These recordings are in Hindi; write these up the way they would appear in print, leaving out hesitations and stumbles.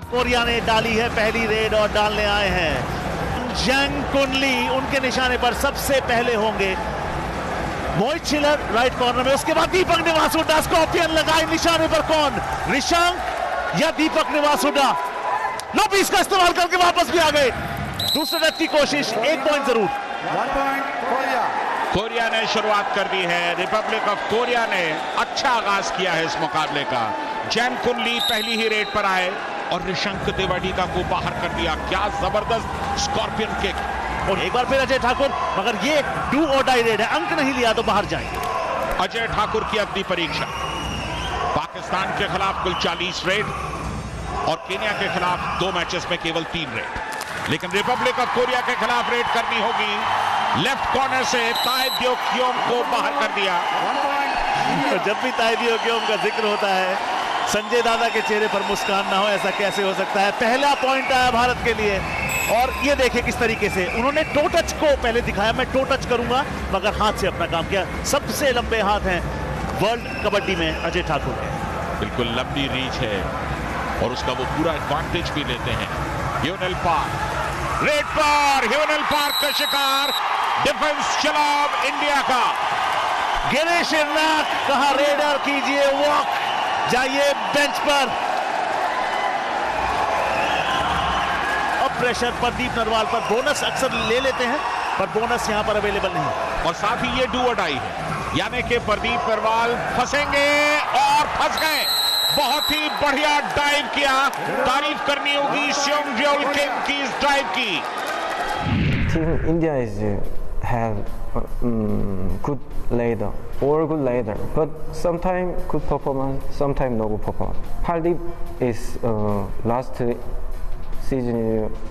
कोरिया ने डाली है पहली रेड और डालने आए हैं जैंग कुनली, उनके निशाने पर सबसे पहले होंगे। मोहित शिलर राइट कॉर्नर में, उसके बाद दीपक निवासुडा, स्कॉर्पियन लगाए निशाने पर, कौन, रिशांक या दीपक निवासुडा। लोपीस का इस्तेमाल करके वापस भी आ गए। दूसरे रन की कोशिश, 1 पॉइंट जरूर। 1 पॉइंट कोरिया ने शुरुआत कर दी है। रिपब्लिक ऑफ कोरिया ने अच्छा आगाज किया है इस मुकाबले का। जैंग कुनली पहली ही रेड पर आए और रिशंक देवाडिगा को बाहर कर दिया। क्या जबरदस्त स्कॉर्पियन किक। और एक बार फिर अजय ठाकुर, मगर ये डू और डाई रेड है, अंक नहीं लिया तो बाहर जाएंगे। अजय ठाकुर की अग्नि परीक्षा। पाकिस्तान के खिलाफ कुल 40 रेड और केन्या के खिलाफ 2 मैचेस में केवल 3 रेड, लेकिन रिपब्लिक ऑफ कोरिया के खिलाफ रेड करनी होगी। लेफ्ट कॉर्नर से ताए दियो क्योम को बाहर कर दिया। 1 पॉइंट। जब भी ताए दियो क्योम का जिक्र होता है, संजय दादा के चेहरे पर मुस्कान ना हो, ऐसा कैसे हो सकता है। पहला पॉइंट आया भारत के लिए और ये देखे किस तरीके से उन्होंने टो टच को पहले दिखाया, मैं टो टच करूंगा, मगर हाथ से अपना काम किया। सबसे लंबे हाथ हैं वर्ल्ड कबड्डी में अजय ठाकुर के। बिल्कुल लंबी रीच है और उसका वो पूरा एडवांटेज भी लेते हैं। ह्यूनल पार्क रेड पर, ह्यूनल पार्क का शिकार। डिफेंस चला इंडिया का। गिरीश इर्नाक कहा रेडर कीजिए वॉक, जाइए बेंच पर। अब प्रेशर प्रदीप नरवाल पर, बोनस अक्सर ले लेते हैं पर बोनस यहां पर अवेलेबल नहीं। और साथ ही ये डू और डाई है, यानी कि प्रदीप नरवाल फंसेंगे और फंस गए। बहुत ही बढ़िया डाइव किया, तारीफ करनी होगी स्योंगजेओल किम की इस डाइव की। Team India is have good leader or good leader, but sometimes good performance, sometimes no good performance. Pardeep is last season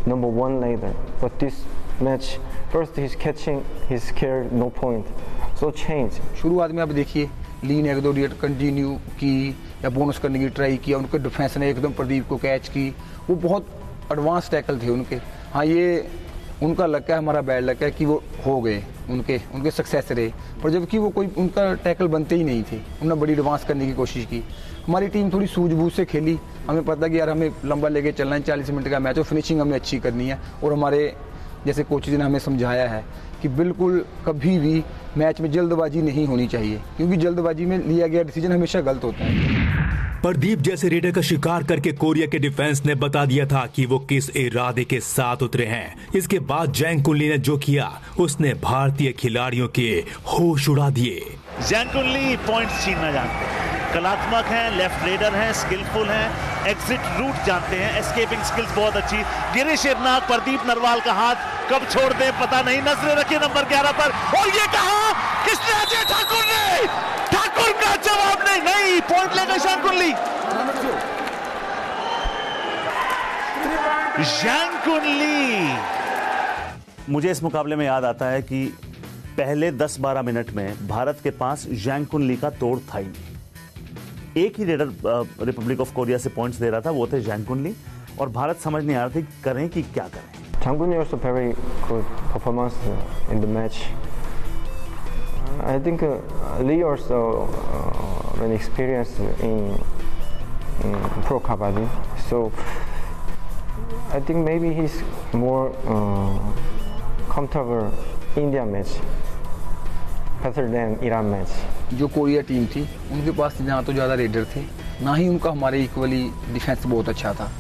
number 1 leader, but this match first he's catching, he's scared, no point, so change. शुरुआत में आप देखिए लीन 1-2 रेड कंटिन्यू की या बोनस करने की ट्राई किया, उनके डिफेंस ने एकदम प्रदीप को कैच की। वो बहुत एडवांस टैकल थे उनके। हाँ, ये उनका लक है, हमारा बैड लक है कि वो हो गए, उनके सक्सेस रहे, पर जबकि वो कोई उनका टैकल बनते ही नहीं थे। उन्होंने बड़ी एडवांस करने की कोशिश की। हमारी टीम थोड़ी सूझबूझ से खेली। हमें पता कि यार हमें लंबा लेके चलना है, 40 मिनट का मैच और फिनिशिंग हमें अच्छी करनी है। और हमारे जैसे कोचेज ने हमें समझाया है कि बिल्कुल कभी भी मैच में जल्दबाजी नहीं होनी चाहिए, क्योंकि जल्दबाजी में लिया गया डिसीजन हमेशा गलत होता है। प्रदीप जैसे रेडर का शिकार करके कोरिया के डिफेंस ने बता दिया था कि वो किस इरादे के साथ उतरे हैं। इसके बाद जैंग कुनली ने जो किया, उसने भारतीय खिलाड़ियों के होश उड़ा दिए। जैंग कुनली पॉइंट्स छीनना जानते हैं, कलात्मक हैं, लेफ्ट रेडर हैं, स्किलफुल हैं, एग्जिट रूट जानते हैं, एस्केपिंग स्किल्स बहुत अच्छी। गिरीश इर्नाक, प्रदीप नरवाल का हाथ कब छोड़ दे पता नहीं। नजरें रखिए नंबर 11 पर, और ये कहा किसने, अजय ठाकुर ने। ठाकुर का जवाब नहीं, पॉइंट लेगा जैंग कुनली। जैंग कुनली, मुझे इस मुकाबले में याद आता है कि पहले 10-12 मिनट में भारत के पास जैंग कुनली का तोड़ था ही। एक ही रेडर रिपब्लिक ऑफ कोरिया से पॉइंट्स दे रहा था, वो थे जैंग कुनली, और भारत समझ नहीं आ रहा था करें कि क्या करें। Jang Kun-lee also very good performance in the match. I think Lee also very experienced in pro kabaddi, so I think maybe he's more comfortable India match better than Iran match. जो कोरिया टीम थी उनके पास ना तो ज़्यादा रेडर थे, ना ही उनका हमारे इक्वली डिफेंस बहुत अच्छा था।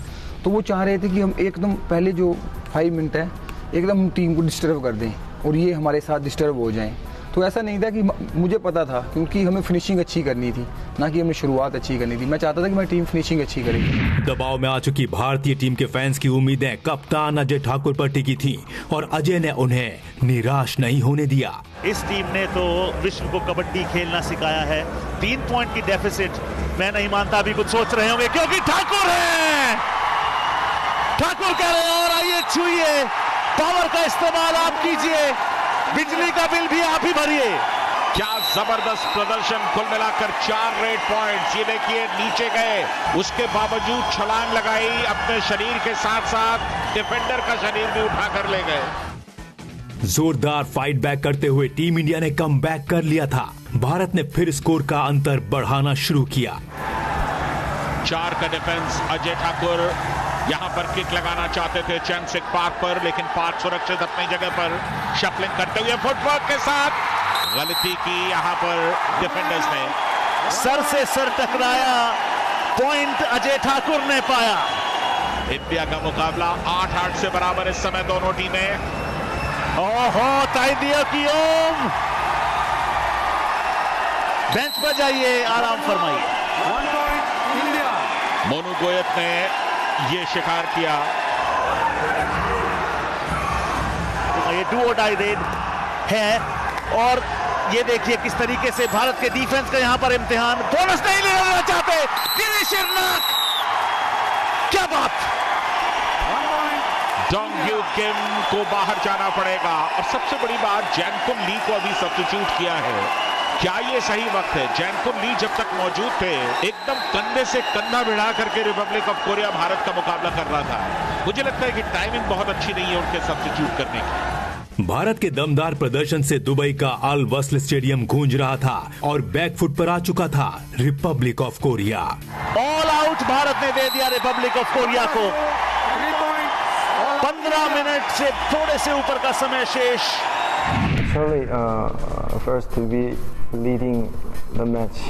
तो वो चाह रहे थे कि हम एकदम पहले जो 5 मिनट है एकदम हम टीम को डिस्टर्ब कर दें और ये हमारे साथ डिस्टर्ब हो जाएं। तो ऐसा नहीं था कि मुझे पता था, क्योंकि हमें फिनिशिंग अच्छी करनी थी, ना कि हमें शुरुआत अच्छी करनी थी। मैं चाहता था कि मेरी टीम फिनिशिंग अच्छी करेगी। दबाव में आ चुकी भारतीय टीम के फैंस की उम्मीदें कप्तान अजय ठाकुर पर टिकी थी और अजय ने उन्हें निराश नहीं होने दिया। इस टीम ने तो विश्व को कबड्डी खेलना सिखाया है। 3 पॉइंट की डेफिसिट, मैं नहीं मानता अभी कुछ सोच रहे होंगे, क्योंकि ठाकुर है। ठाकुर कह रहे हैं और आइए छुइए, पावर का इस्तेमाल आप कीजिए, बिजली का बिल भी आप ही भरिए। क्या जबरदस्त प्रदर्शन, कुल मिलाकर 4 रेड पॉइंट्स। ये देखिए नीचे गए, उसके बावजूद छलांग लगाई, अपने शरीर के साथ साथ डिफेंडर का शरीर भी उठाकर ले गए। जोरदार फाइट बैक करते हुए टीम इंडिया ने कम बैक कर लिया था। भारत ने फिर स्कोर का अंतर बढ़ाना शुरू किया। 4 का डिफेंस अजय ठाकुर, यहां पर किक लगाना चाहते थे चैनसिक पार्क पर, लेकिन पार्क सुरक्षित अपनी जगह पर शफलिंग करते हुए फुटवर्क के साथ गलती की यहां पर डिफेंडर्स ने। सर से सर टकराया, पॉइंट अजय ठाकुर ने पाया। इंडिया का मुकाबला 8-8 से बराबर इस समय दोनों टीमें। ओहो, ताइदिया की ओम, बेंच पर जाइए, आराम फरमाइए। 1 point India. मोनू गोयत ने ये शिकार किया। ये डू और डाई रेड है और ये देखिए किस तरीके से भारत के डिफेंस का यहां पर इम्तिहान। बोनस नहीं लेना चाहते गिरीश इर्नाक, क्या बात। 1 point. डोंग यू किम को बाहर जाना पड़ेगा और सबसे बड़ी बात जैनकुन ली को अभी सब्स्टिट्यूट किया है। क्या ये सही वक्त है? जैनकुन ली जब तक मौजूद थे एकदम कंधे से कंधा भिड़ा करके रिपब्लिक ऑफ कोरिया भारत का मुकाबला कर रहा था। मुझे लगता है कि टाइमिंग बहुत अच्छी नहीं है उनके सब्स्टिट्यूट करने की। भारत के दमदार प्रदर्शन से दुबई का अल वस्ल स्टेडियम गूंज रहा था और बैकफुट पर आ चुका था Republic of Korea. All out Bharat ने दे दिया रिपब्लिक ऑफ कोरिया को। 3 points. 15 मिनट से थोड़े से ऊपर का समय शेष। Actually, first to be leading the match.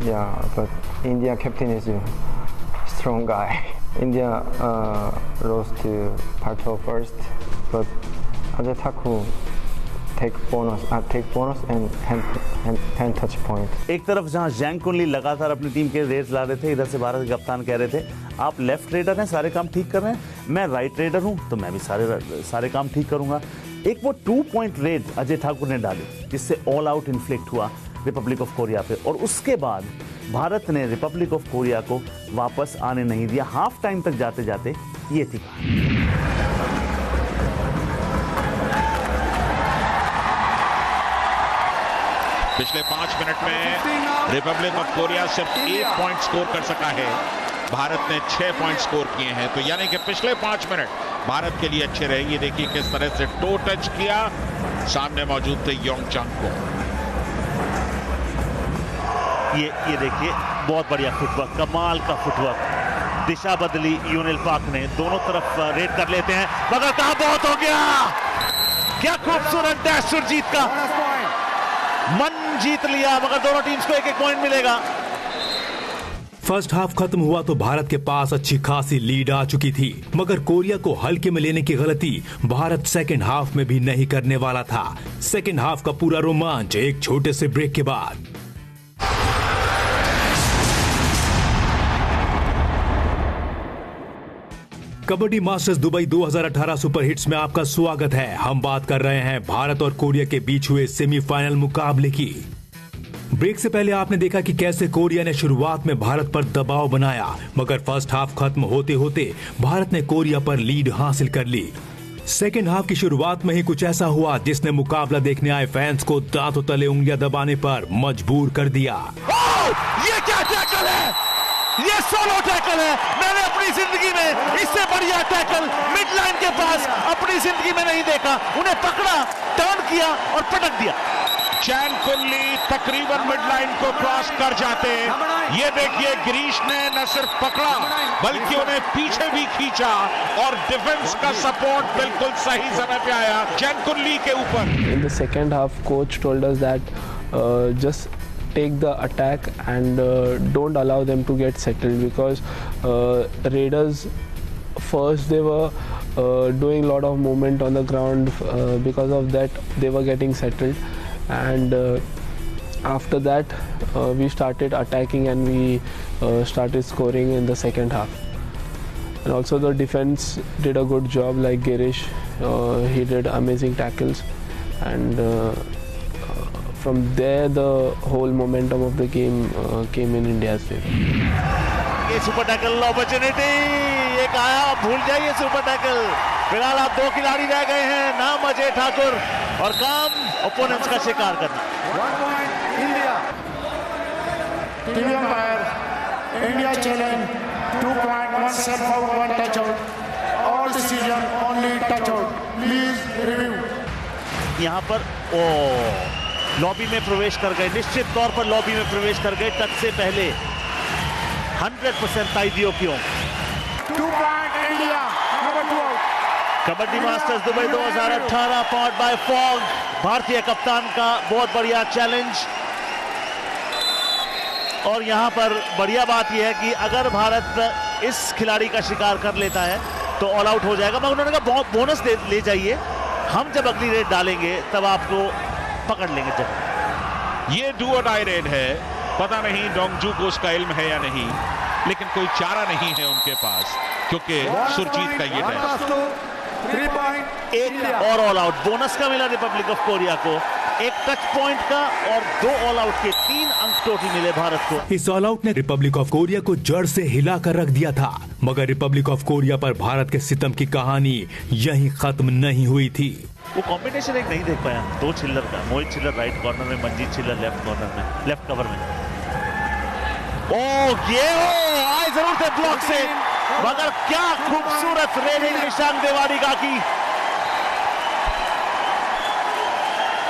Yeah, but India captain is a strong guy. India lost to Parto first, but Ajay Thakur take bonus and hand touch point. एक तरफ जहां जैंग कुनली लगातार अपनी टीम के रेड्स ला रहे थे, इधर से भारत के कप्तान कह रहे थे आप लेफ्ट रेडर हैं, सारे काम ठीक कर रहे हैं, मैं राइट रेडर हूं तो मैं भी सारे काम ठीक करूंगा। एक वो 2 पॉइंट रेड अजय ठाकुर ने डाली जिससे ऑल आउट इन्फ्लिक्ट हुआ रिपब्लिक ऑफ कोरिया पे, और उसके बाद भारत ने रिपब्लिक ऑफ कोरिया को वापस आने नहीं दिया। हाफ टाइम तक जाते जाते ये थी। पिछले 5 मिनट में रिपब्लिक ऑफ कोरिया सिर्फ 1 पॉइंट स्कोर कर सका है, भारत ने 6 पॉइंट स्कोर किए हैं। तो यानी कि पिछले 5 मिनट भारत के लिए अच्छे रहे। ये देखिए किस तरह से टो टच किया, सामने मौजूद थे योंगचंग को। ये देखिए बहुत बढ़िया फुटवर्क, कमाल का फुटवर्क। दिशा बदली यूनिल पाक ने, दोनों तरफ रेड कर लेते हैं, मगर कहां बहुत हो गया। क्या खूबसूरत डैश सुरजीत का, Bonus point. मन जीत लिया, मगर दोनों टीम्स को 1-1 पॉइंट मिलेगा। फर्स्ट हाफ खत्म हुआ तो भारत के पास अच्छी खासी लीड आ चुकी थी, मगर कोरिया को हल्के में लेने की गलती भारत सेकेंड हाफ में भी नहीं करने वाला था। सेकेंड हाफ का पूरा रोमांच एक छोटे से ब्रेक के बाद। Kabaddi masters Dubai 2018 super hits में आपका स्वागत है। हम बात कर रहे हैं भारत और कोरिया के बीच हुए सेमीफाइनल मुकाबले की। ब्रेक से पहले आपने देखा कि कैसे कोरिया ने शुरुआत में भारत पर दबाव बनाया, मगर फर्स्ट हाफ खत्म होते होते भारत ने कोरिया पर लीड हासिल कर ली। सेकेंड हाफ की शुरुआत में ही कुछ ऐसा हुआ जिसने मुकाबला देखने आए फैंस को दांतों तले उंगलियां दबाने पर मजबूर कर दिया। ये क्या टैकल है, ये सोलो टैकल है। मैंने अपनी जिंदगी में इससे बढ़िया टैकल मिड लाइन के पास अपनी जिंदगी में नहीं देखा। उन्हें पकड़ा, टर्न किया और पटक दिया। जैनकुन ली तकरीबन मिड लाइन को क्रॉस कर जाते। ये देखिए गिरीश ने न सिर्फ पकड़ा बल्कि उन्हें पीछे भी खींचा और डिफेंस का सपोर्ट बिल्कुल सही समय पे आया जैनकुन ली के ऊपर। In the second half, coach told us that just take the attack and don't allow them to get settled, because Raiders first they were doing a lot of movement on the ground, because of that they were getting settled, and after that we started attacking and we started scoring in the second half. And also the defense did a good job, like Girish, he did amazing tackles, and from there the whole momentum of the game came in India's favor. ये सुपर टैकल अपॉर्चुनिटी, एक आया, भूल जाइए सुपर टैकल। फिलहाल आप 2 खिलाड़ी रह गए हैं, नाम अजय ठाकुर और काम ओपोनेंट्स का शिकार करना। 1 point India. TV umpire, India challenge 2 point, 1 set foul, 1 touch out. All decision only touch out. Please review. यहाँ पर लॉबी में प्रवेश कर गए, निश्चित तौर पर लॉबी में प्रवेश कर गए टच से पहले। 100% ताइदियो क्यों। 2 कबड्डी मास्टर्स दुबई 2018 पॉट बाय फॉग, भारतीय कप्तान का बहुत बढ़िया चैलेंज। और यहां पर बढ़िया बात यह है कि अगर भारत इस खिलाड़ी का शिकार कर लेता है तो ऑल आउट हो जाएगा। मगर उन्होंने कहा बोनस ले जाइए, हम जब अगली रेड डालेंगे तब आपको पकड़ लेंगे। जब ये डू और डाई रेड है, पता नहीं डोंगजू को उसका इल्म है या नहीं, लेकिन कोई चारा नहीं है उनके पास, क्योंकि सुरजीत का ये टेस्ट। एक और ऑल आउट बोनस का मिला रिपब्लिक ऑफ कोरिया को, एक टच पॉइंट का और 2 ऑल आउट के 3 अंक टोटल मिले भारत को। इस ऑल आउट ने रिपब्लिक ऑफ कोरिया को जड़ से हिला कर रख दिया था, मगर रिपब्लिक ऑफ कोरिया पर भारत के सितम की कहानी यहीं खत्म नहीं हुई थी। वो कॉम्बिनेशन एक नहीं देख पाया 2 चिल्लर का, मोहित चिल्लर राइट कॉर्नर में, मंजीत चिल्लर लेफ्ट कॉर्नर में, लेफ्ट कवर में। ओ ये आए जरूर थे ब्लॉक से, मगर क्या खूबसूरत रेडिंग निशांक देवाडिगा की।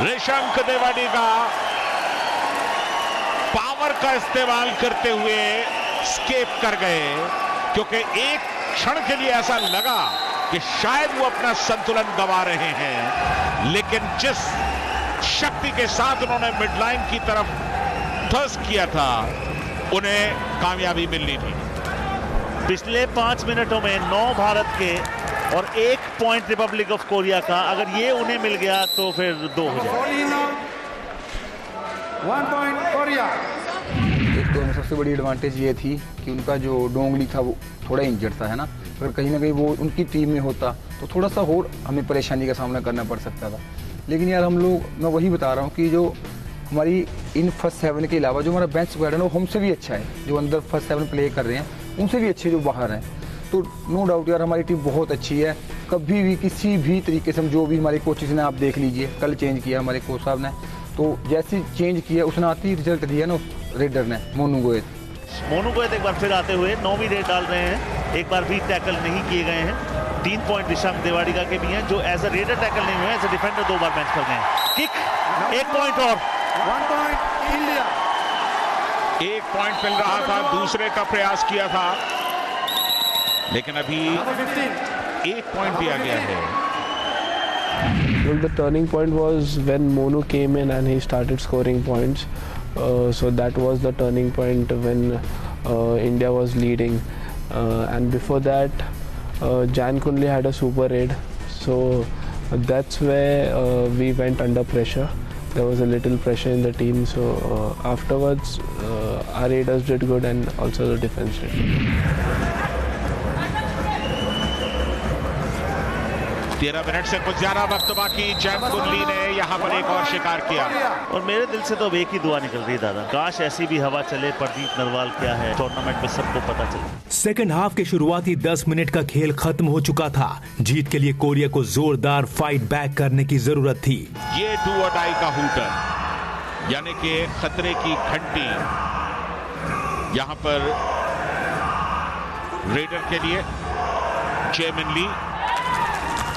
निशांक देवाडिगा पावर का इस्तेमाल करते हुए स्केप कर गए, क्योंकि एक क्षण के लिए ऐसा लगा कि शायद वो अपना संतुलन गंवा रहे हैं, लेकिन जिस शक्ति के साथ उन्होंने मिडलाइन की तरफ थ्रस्ट किया था, उन्हें कामयाबी मिलनी थी। पिछले 5 मिनटों में 9 भारत के और 1 पॉइंट रिपब्लिक ऑफ कोरिया का, अगर ये उन्हें मिल गया तो फिर 2 हो जाए। 1 पॉइंट कोरिया। एक तो सबसे बड़ी एडवांटेज ये थी कि उनका जो डोंगली था वो थोड़ा इंजर्ड था, है ना। अगर कहीं ना कहीं वो उनकी टीम में होता तो थोड़ा सा और हमें परेशानी का सामना करना पड़ सकता था। लेकिन यार हम लोग, मैं वही बता रहा हूँ कि जो हमारी इन फर्स्ट 7 के अलावा जो हमारा बेंच स्क्वाड है ना, वो हमसे भी अच्छा है। जो अंदर फर्स्ट 7 प्ले कर रहे हैं उनसे भी अच्छे जो बाहर हैं। तो नो डाउट यार हमारी टीम बहुत अच्छी है। कभी भी किसी भी तरीके से जो भी हमारे कोचेज ने, आप देख लीजिए, कल चेंज किया हमारे कोच साहब ने, तो जैसे चेंज किया उसने आती रिजल्ट दिया ना उस रेडर ने, मोनू गोयत। मोनू गोयत एक बार फिर आते हुए 9वीं रेड डाल रहे हैं, एक बार भी टैकल नहीं किए गए हैं। 3 पॉइंट निशांक देवाडिगा के भी हैं, जो एज अ रेडर टैकल नहीं हुए, एज अ डिफेंडर 2 बार मैच कर गए हैं। किक 1 पॉइंट और 1 पॉइंट इंडिया। 1 पॉइंट मिल रहा था, दूसरे का प्रयास किया था, लेकिन अभी 1 पॉइंट दिया गया है। Well, the turning point was when Monu came in and he started scoring points. So that was the turning point when India was leading. And before that, Jan Kunli had a super raid. So that's where we went under pressure. There was a little pressure in the team. So afterwards, our raiders did good and also the defense did good. 13 minute से कुछ ज्यादा वक्त बाकी। जैन कुंडली ने यहाँ पर एक और शिकार किया, और मेरे दिल से तो अब एक ही दुआ निकल रही दादा, काश ऐसी भी हवा चले। प्रदीप नरवाल क्या है टूर्नामेंट में, सबको पता चले। सेकंड हाफ के शुरुआती 10 मिनट का खेल खत्म हो चुका था। जीत के लिए कोरिया को जोरदार फाइट बैक करने की जरूरत थी। ये डू और डाई का हूटर, यानी कि खतरे की घंटी यहाँ पर रेडर के लिए। जेमिन ली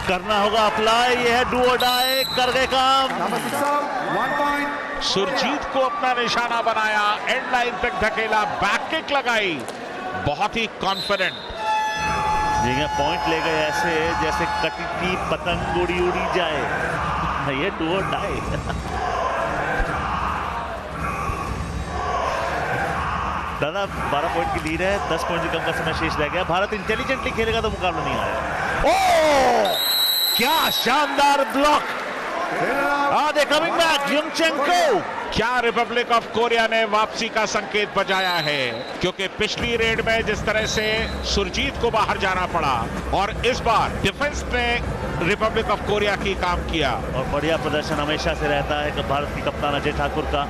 करना होगा अप्लाई, ये है डू और डाई, कर गए काम। 1 पॉइंट। सुरजीत को अपना निशाना बनाया, एंड लाइन तक धकेला, बैक किक लगाई, बहुत ही कॉन्फिडेंट। पॉइंट ले गए ऐसे जैसे कटी थी पतंग उड़ी उड़ी जाए। ये डू और डाई। दादा 12 पॉइंट की लीड है, 10 पॉइंट से कम का समय शेष रह गया। भारत इंटेलिजेंटली खेलेगा तो मुकाबला नहीं आया। ओ क्या शानदार ब्लॉक। दे कमिंग बैक युंगचेंको। क्या रिपब्लिक ऑफ कोरिया ने वापसी का संकेत बजाया है, क्योंकि पिछली रेड में जिस तरह से सुरजीत को बाहर जाना पड़ा, और इस बार डिफेंस ने रिपब्लिक ऑफ कोरिया की काम किया। और बढ़िया प्रदर्शन हमेशा से रहता है कि भारत की कप्तान अजय ठाकुर का।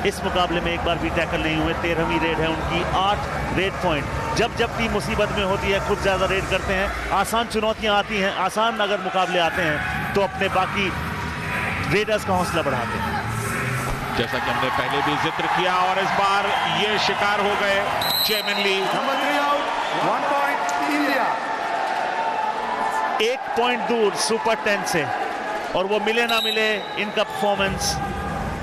इस मुकाबले में एक बार भी टैकल नहीं हुए। 13वीं रेड है उनकी, 8 रेड पॉइंट। जब जब टीम मुसीबत में होती है खुद ज्यादा रेड करते हैं। आसान चुनौतियां आती हैं, आसान अगर मुकाबले आते हैं तो अपने बाकी रेडर्स का हौसला बढ़ाते हैं, जैसा कि हमने पहले भी जिक्र किया। और इस बार ये शिकार हो गए Jemin Lee. Number 3 out. 1 point India. 1 point दूर सुपर 10 से, और वो मिले ना मिले इनका परफॉर्मेंस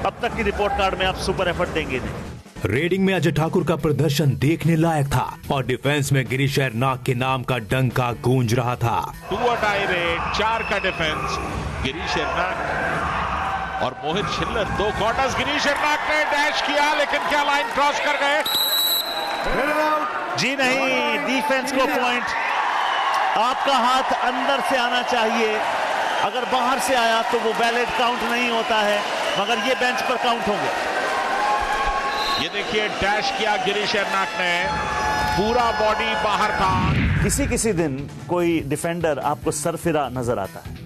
अब तक की रिपोर्ट कार्ड में आप सुपर एफर्ट देंगे नहीं। रेडिंग में अजय ठाकुर का प्रदर्शन देखने लायक था और डिफेंस में गिरीश एर्नाक के नाम का डंका गूंज रहा था। 2 टाई रेड, 4 का डिफेंस, गिरीश एर्नाक और मोहित छिल्लर 2 क्वार्टर्स। गिरीश एर्नाक ने डैश किया लेकिन क्या लाइन क्रॉस कर गए? जी नहीं, डिफेंस को पॉइंट। आपका हाथ अंदर से आना चाहिए, अगर बाहर से आया तो वो वैलिड काउंट नहीं होता है, मगर ये बेंच पर काउंट होंगे। ये देखिए डैश किया गिरीश एर्नाक ने, पूरा बॉडी बाहर था। किसी दिन कोई डिफेंडर आपको सरफिरा नजर आता है,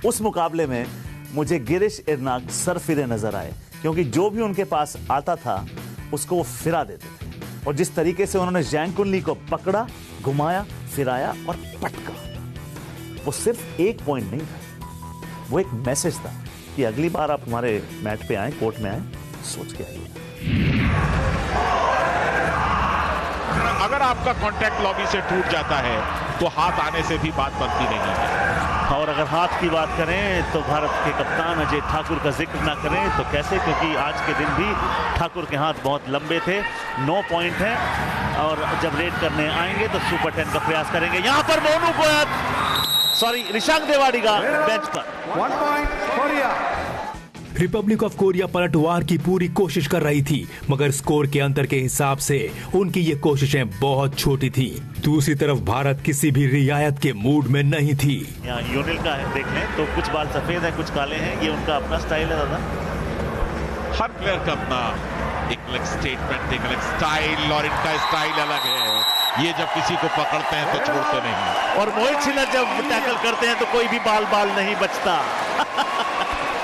उस मुकाबले में मुझे गिरीश एर्नाक सरफिरे नजर आए, क्योंकि जो भी उनके पास आता था उसको वो फिरा देते थे। और जिस तरीके से उन्होंने जैंग कुनली को पकड़ा, घुमाया, फिराया और पटका, वो सिर्फ एक पॉइंट नहीं था, वो एक मैसेज था कि अगली बार आप हमारे मैट पे आए, कोर्ट में आए, सोच के आइए। अगर आपका कॉन्टैक्ट लॉबी से टूट जाता है तो हाथ आने से भी बात बनती नहीं है। और अगर हाथ की बात करें तो भारत के कप्तान अजय ठाकुर का जिक्र ना करें तो कैसे, क्योंकि आज के दिन भी ठाकुर के हाथ बहुत लंबे थे। 9 पॉइंट है और जब रेड करने आएंगे तो सुपर 10 का प्रयास करेंगे। यहां पर मोनू गोयत, रिशांक देवाडिगा बेंच पर। 1 point Korea. Republic of Korea पलटवार की पूरी कोशिश कर रही थी, मगर स्कोर के अंतर के हिसाब से उनकी ये कोशिशें बहुत छोटी थी। दूसरी तरफ भारत किसी भी रियायत के मूड में नहीं थी। यहाँ यूनिल का है, देख लें तो कुछ बाल सफेद है, कुछ काले हैं, ये उनका अपना स्टाइल है दादा। हर प्लेयर का अपना एक अलग स्टेटमेंट, एक अलग स्टाइल, और इनका स्टाइल अलग है। ये जब किसी को पकड़ते हैं तो छोड़ते नहीं, और मोहित छिल्लर जब टैकल करते हैं तो कोई भी बाल नहीं बचता।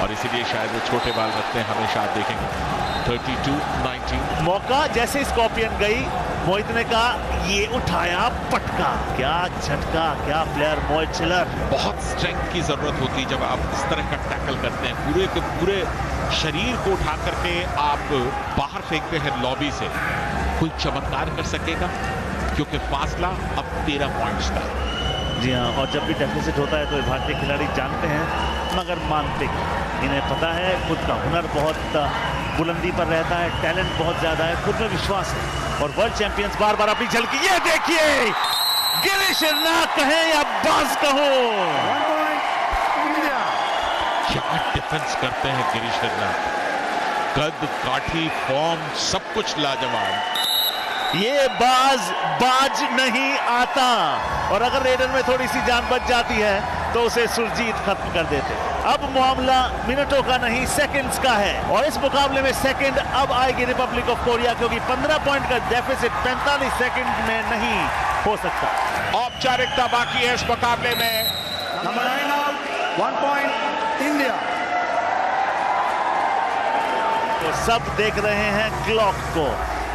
और इसीलिए शायद वो छोटे बाल रखते हैं, हमेशा आप देखेंगे। 32-19 मौका जैसे स्कॉर्पियन गई, मोहित ने कहा ये उठाया, पटका, क्या झटका, क्या प्लेयर मोहित छिल्लर। बहुत स्ट्रेंथ की जरूरत होती है जब आप इस तरह का टैकल करते हैं। पूरे के पूरे शरीर को उठा करके आप बाहर फेंकते हैं लॉबी से। कोई चमत्कार कर सकेगा, क्योंकि फासला अब 13 पॉइंट्स का। जी हाँ, और जब भी डेफिसिट होता है तो भारतीय खिलाड़ी जानते हैं, मगर मानते हैं। इन्हें पता है खुद का हुनर बहुत बुलंदी पर रहता है, टैलेंट बहुत ज्यादा है, खुद में विश्वास है, और वर्ल्ड चैंपियंस बार बार अपनी झलकी। ये देखिए, गिरीश एर्नाक कहें या बाज कहो, 1 point इंडिया। क्या डिफेंस करते हैं गिरीश एर्नाक, कद, काठी, फॉर्म, सब कुछ लाजवाब। ये बाज नहीं आता, और अगर रेडर में थोड़ी सी जान बच जाती है तो उसे सुरजीत खत्म कर देते। अब मामला मिनटों का नहीं, सेकंड्स का है, और इस मुकाबले में सेकंड अब आएगी रिपब्लिक ऑफ कोरिया, क्योंकि 15 पॉइंट का डेफिसिट 45 सेकंड में नहीं हो सकता। औपचारिकता बाकी है इस मुकाबले में। Number 9 out, 1 point India. तो सब देख रहे हैं क्लॉक को,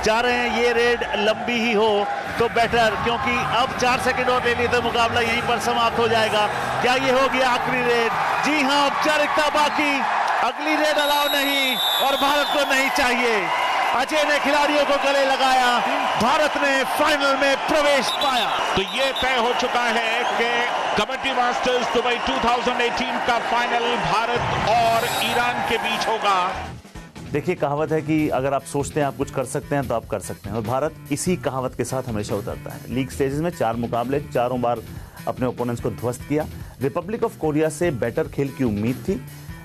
चाह रहे हैं ये रेड लंबी ही हो तो बेटर, क्योंकि अब 4 सेकंड और ले लिए तो मुकाबला यहीं पर समाप्त हो जाएगा। क्या ये हो गया आखिरी रेड? जी हाँ, औपचारिकता बाकी, अगली रेड अलाउ नहीं, और भारत को नहीं चाहिए। अजय ने खिलाड़ियों को गले लगाया, भारत ने फाइनल में प्रवेश पाया। तो ये तय हो चुका है कि कबड्डी मास्टर्स दुबई 2018 का फाइनल भारत और ईरान के बीच होगा। देखिए, कहावत है कि अगर आप सोचते हैं आप कुछ कर सकते हैं तो आप कर सकते हैं, और भारत इसी कहावत के साथ हमेशा उतरता है। लीग स्टेजेस में 4 मुकाबले, चारों बार अपने ओपोनेंट्स को ध्वस्त किया। रिपब्लिक ऑफ कोरिया से बेटर खेल की उम्मीद थी।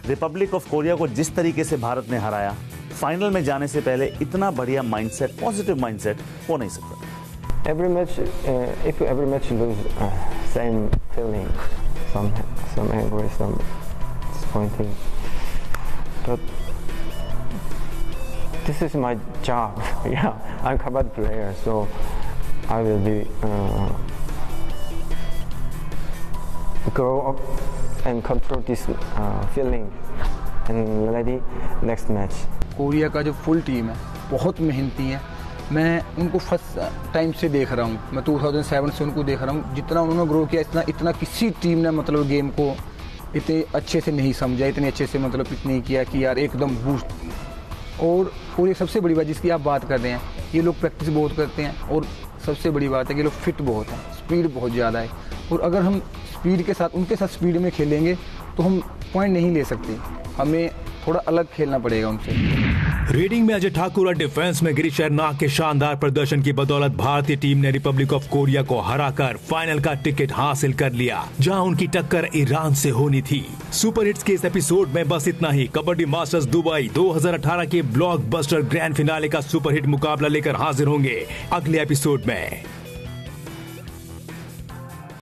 रिपब्लिक ऑफ कोरिया को जिस तरीके से भारत ने हराया, फाइनल में जाने से पहले इतना बढ़िया माइंडसेट, पॉजिटिव माइंडसेट हो नहीं सकता। Every match, if every match lose, same feeling, some angry, some disappointing. But this is my job. Yeah, I'm a kabaddi player, so I will be grow up and control this feeling and ready next match. Korea का जो फुल टीम है बहुत मेहनती है। मैं उनको फर्स्ट टाइम से देख रहा हूँ, मैं 2007 से उनको देख रहा हूँ। जितना उन्होंने ग्रो किया, इतना किसी टीम ने मतलब गेम को इतने अच्छे से नहीं समझा, इतने अच्छे से मतलब नहीं किया कि यार एकदम बूस्ट। और एक सबसे बड़ी बात जिसकी आप बात कर रहे हैं, ये लोग प्रैक्टिस बहुत करते हैं, और सबसे बड़ी बात है कि लोग फिट बहुत हैं, स्पीड बहुत ज़्यादा है। और अगर हम स्पीड के साथ उनके साथ स्पीड में खेलेंगे तो हम पॉइंट नहीं ले सकते, हमें थोड़ा अलग खेलना पड़ेगा उनसे। रेडिंग में अजय ठाकुर और डिफेंस में गिरीश शरनाग के शानदार प्रदर्शन की बदौलत भारतीय टीम ने रिपब्लिक ऑफ कोरिया को हराकर फाइनल का टिकट हासिल कर लिया, जहां उनकी टक्कर ईरान से होनी थी। सुपर हिट्स के इस एपिसोड में बस इतना ही। कबड्डी मास्टर्स दुबई 2018 के ब्लॉकबस्टर ग्रैंड फिनाले का सुपर हिट मुकाबला लेकर हाजिर होंगे अगले एपिसोड में।